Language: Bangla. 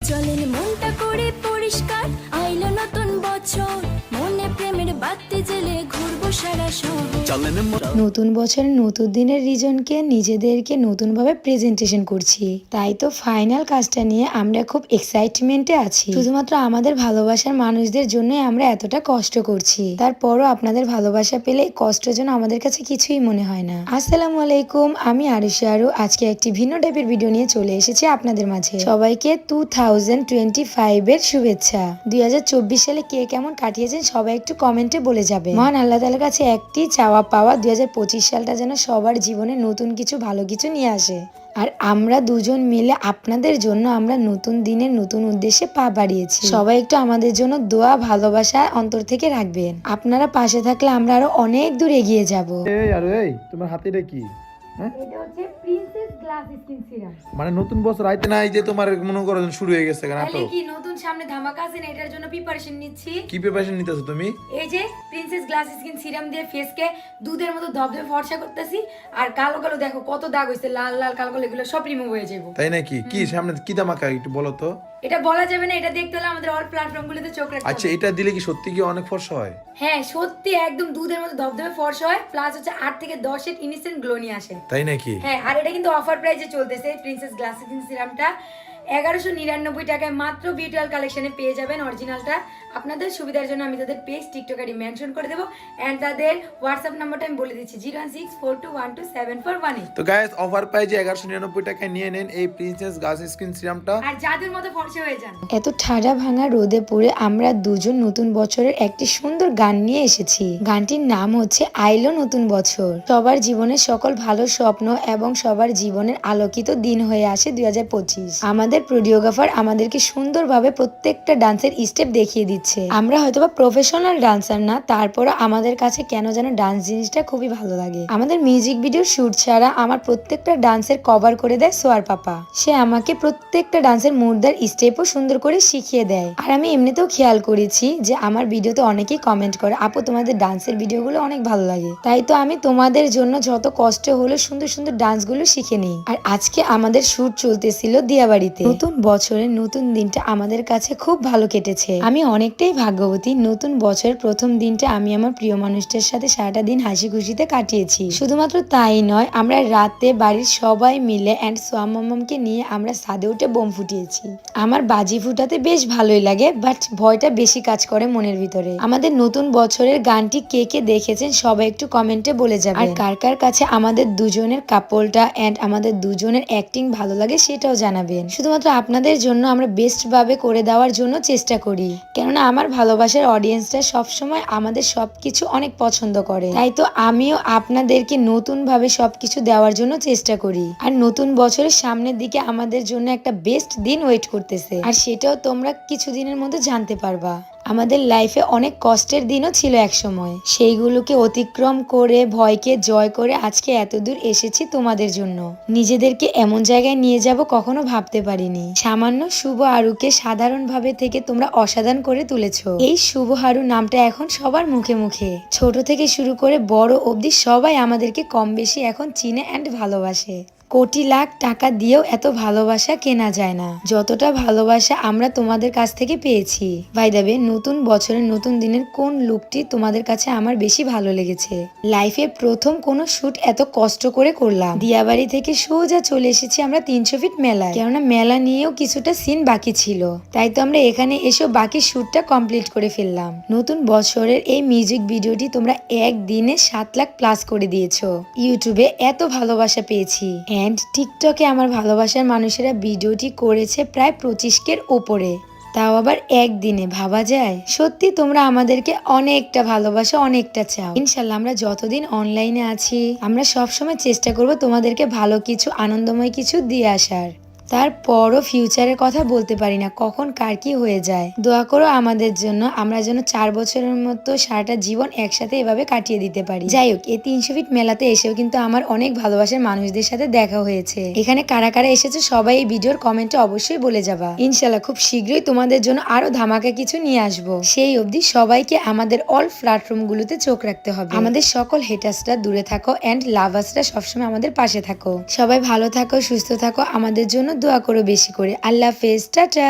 চলেন মনটা করে পরিষ্কার, আইলো নতুন বছর, মনে প্রেমের বাতি জ্বেলে ঘুরবো সারা শহর। নতুন বছরের নতুন দিনের রিজনকে নিজেদেরকে নতুনভাবে প্রেজেন্টেশন করছি, তাই তো ফাইনাল কাজটা নিয়ে আমরা খুব এক্সাইটমেন্টে আছি। শুধুমাত্র আমাদের ভালোবাসার মানুষদের জন্যই আমরা এতটা কষ্ট করছি, তারপরও আপনাদের ভালোবাসা পেলে কষ্ট যেন আমাদের কাছে কিছুই মনে হয় না। আসসালামু আলাইকুম, আমি আরুষি আরু। আজকে একটি ভিন্ন টাইপের ভিডিও নিয়ে চলে এসেছি আপনাদের মাঝে। সবাইকে 2025 এর শুভেচ্ছা। 2024 সালে কে কেমন কাটিয়েছেন সবাই একটু কমেন্টে বলে যাবে। মহান আল্লাহ তাআলার কাছে একটি চাওয়া পাওয়া, 2025 সালটা যেন সবার জীবনে নতুন কিছু ভালো কিছু নিয়ে আসে। আর আমরা দুজন মিলে আপনাদের জন্য আমরা নতুন দিনের নতুন উদ্দেশ্যে পা বাড়িয়েছি। সবাই একটু আমাদের জন্য দোয়া ভালোবাসা অন্তর থেকে রাখবেন। আপনারা পাশে থাকলে আমরা আরো অনেক দূর এগিয়ে যাব। এই তোমার হাতে এটা কি? এটা হচ্ছে প্রিন্সেস গ্লাস স্কিন সিরাম। মানে নতুন বছর আইতে নাই যে তোমার মনে করো শুরু হয়ে গেছে কেন? তাহলে কি নতুন সামনে ধামাকা আছে না, এটার জন্য প্রিপারেশন নিচ্ছি। কি প্রিপারেশন নিতেছো তুমি? এই যে প্রিন্সেস গ্লাস স্কিন সিরাম দিয়ে ফেসকে দুধের মতো ধবধবে ফর্সা করতেছি। আর কালো কালো দেখো কত দাগ হইছে, লাল লাল কালো কালো, এগুলো সব রিমুভ হয়ে যাবে। তাই নাকি? কি সামনে কি ধামাকা একটু বলো তো। এটা বলা যাবে না, এটা দেখতে হলে আমাদের অল প্ল্যাটফর্মগুলোতে চোখ রাখতে আচ্ছা, হবে। এটা দিলে কি সত্যি কি অনেক ফর্সা হয়? হ্যাঁ সত্যি একদম দুধের মতো ধবধবে ফর্সা হয়, প্লাস হচ্ছে 8 থেকে 10 এর ইনস্ট্যান্ট গ্লো নিয়ে আসে। তাই নাকি? হ্যাঁ, আর এটা কিন্তু অফার প্রাইসে চলতেছে। প্রিন্সেস গ্লাস স্কিন সিরামটা 1199 টাকায় মাত্র বিউটিওয়াল কালেকশনে পেয়ে যাবেন অরিজিনালটা। আপনাদের সুবিধার জন্য আমি তাদের পেজ টিকটক আইডি মেনশন করে দেব, এন্ড তাদের হোয়াটসঅ্যাপ নাম্বারটা আমি বলে দিচ্ছি 01642127418। তো গাইস, অফার প্রাইসে 1199 টাকায় নিয়ে নেন এই প্রিন্সেস গ্লাস স্কিন সিরামটা আর জাদুর মতো ফর্সা হয়ে যান। এত ঠাডা ভাঙা রোদে পড়ে আমরা দুজন নতুন বছরের একটি সুন্দর গান নিয়ে এসেছি। গানটির নাম হচ্ছে আইলো নতুন বছর। সবার জীবনের সকল ভালো স্বপ্ন এবং সবার জীবনের আলোকিত দিন হয়ে আসে 2025। আমাদের প্রোডিওগ্রাফার আমাদেরকে সুন্দরভাবে প্রত্যেকটা ডান্সের স্টেপ দেখিয়ে দিচ্ছে। আমরা হয়তোবা প্রফেশনাল ডান্সার না, তারপরও আমাদের কাছে কেন যেন ডান্স জিনিসটা খুবই ভালো লাগে। আমাদের মিউজিক ভিডিও শুট ছাড়া আমার প্রত্যেকটা ডান্সের কভার করে দেয় সোয়ার পাপা। সে আমাকে প্রত্যেকটা ডান্সের মুদ্রার স্টেপও সুন্দর করে শিখিয়ে দেয়। আর আমি এমনিতেও খেয়াল করেছি যে আমার ভিডিওতে অনেকেই কমেন্ট করে, আপু তোমাদের ডান্সের ভিডিওগুলো অনেক ভালো লাগে। তাই তো আমি তোমাদের জন্য যত কষ্ট হলো সুন্দর সুন্দর ডান্সগুলো শিখে নিই। আর আজকে আমাদের শুট চলতেছিল দিয়াবাড়িতে। নতুন বছরের নতুন দিনটা আমাদের কাছে খুব ভালো কেটেছে। আমি অনেকটাই ভাগ্যবতী। নতুন বছরের প্রথম দিনটা আমি আমার প্রিয় মানুষটার সাথে সারাটা দিন হাসি খুশিতে কাটিয়েছি। শুধুমাত্র তাই নয়, আমরা রাতে বাড়ির সবাই মিলে এন্ড সোয়ামামকে নিয়ে আমরা ছাদে উঠে বোম ফুটিয়েছি। আমার বাজি ফুটাতে বেশ ভালোই লাগে, বাট ভয়টা বেশি কাজ করে মনের ভিতরে। আমাদের নতুন বছরের গানটি কে কে দেখেছেন সবাই একটু কমেন্টে বলে যাবেন। আর কার কার কাছে আমাদের দুজনের কাপলটা এন্ড আমাদের দুজনের অ্যাক্টিং ভালো লাগে সেটাও জানাবেন। শুধুমাত্র আপনাদের জন্য আমরা বেস্ট ভাবে করে দেওয়ার জন্য চেষ্টা করি, কেননা আমার ভালোবাসার অডিয়েন্সটা সবসময় আমাদের সবকিছু অনেক পছন্দ করে। তাই তো আমিও আপনাদেরকে নতুন ভাবে সবকিছু দেওয়ার জন্য চেষ্টা করি। আর নতুন বছরের সামনের দিকে আমাদের জন্য একটা বেস্ট দিন ওয়েট করতেছে, আর সেটাও তোমরা কিছুদিনের মধ্যে জানতে পারবা। আমাদের লাইফে অনেক কষ্টের দিনও ছিল এক সময়, সেইগুলোকে অতিক্রম করে ভয়কে জয় করে আজকে এত দূর এসেছি তোমাদের জন্য। নিজেদেরকে এমন জায়গায় নিয়ে যাব কখনো ভাবতে পারিনি। সামান্য শুভ আরুকে সাধারণ ভাবে থেকে তোমরা অসাধারণ করে তুলেছো। এই শুভ আরু নামটা এখন সবার মুখে মুখে, ছোট থেকে শুরু করে বড় অবধি সবাই আমাদেরকে কম বেশি এখন চিনে এন্ড ভালোবাসে। কোটি লাখ টাকা দিয়েও এত ভালোবাসা কেনা যায় না, যতটা ভালোবাসা আমরা তোমাদের কাছ থেকে পেয়েছি। বাই দ্য ওয়ে, নতুন বছরের নতুন দিনের কোন লুকটি তোমাদের কাছে আমার বেশি ভালো লেগেছে? লাইফে প্রথম কোন শুট এত কষ্ট করে করলাম। দিয়াবাড়ি থেকে সোজা চলে এসেছি আমরা 300 ফিট মেলায়, কেননা মেলা নিয়েও কিছুটা সিন বাকি ছিল। তাই তো আমরা এখানে এসে বাকি শুটটা কমপ্লিট করে ফেললাম। নতুন বছরের এই মিউজিক ভিডিওটি তোমরা একদিনে 7 লাখ প্লাস করে দিয়েছো। ইউটিউবে এত ভালোবাসা পেয়েছি, এন্ড টিকটকে আমার ভালোবাসার মানুষেরা ভিডিওটি করেছে প্রায় 25K-র ওপরে, তাও আবার একদিনে। ভাবা যায়? সত্যি তোমরা আমাদেরকে অনেকটা ভালোবাসো, অনেকটা চাও। ইনশাল্লাহ আমরা যতদিন অনলাইনে আছি আমরা সবসময় চেষ্টা করব তোমাদেরকে ভালো কিছু, আনন্দময় কিছু দিয়ে আসার। তারপরও ফিউচারের কথা বলতে পারি না, কখন কার কি হয়ে যায়। দোয়া করো আমাদের জন্য, আমরা যেন 4 বছরের মতো সারাটা জীবন একসাথে এভাবে কাটিয়ে দিতে পারি। যাই হোক, এই 300 ফিট মেলাতে এসেও কিন্তু আমার অনেক ভালোবাসার মানুষদের সাথে দেখা হয়েছে। এখানে কারা কারা এসেছে সবাই এই ভিডিওর কমেন্টে অবশ্যই বলে যাবা। ইনশাল্লাহ খুব শীঘ্রই তোমাদের জন্য আরো ধামাকা কিছু নিয়ে আসবো। সেই অবধি সবাইকে আমাদের অল প্ল্যাটফর্ম গুলোতে চোখ রাখতে হবে। আমাদের সকল হেটার্সরা দূরে থাকো এন্ড লাভার্সরা সবসময় আমাদের পাশে থাকো। সবাই ভালো থাকো, সুস্থ থাকো, আমাদের জন্য দোয়া করো বেশি করে। আল্লাহ হাফেজ, টাটা।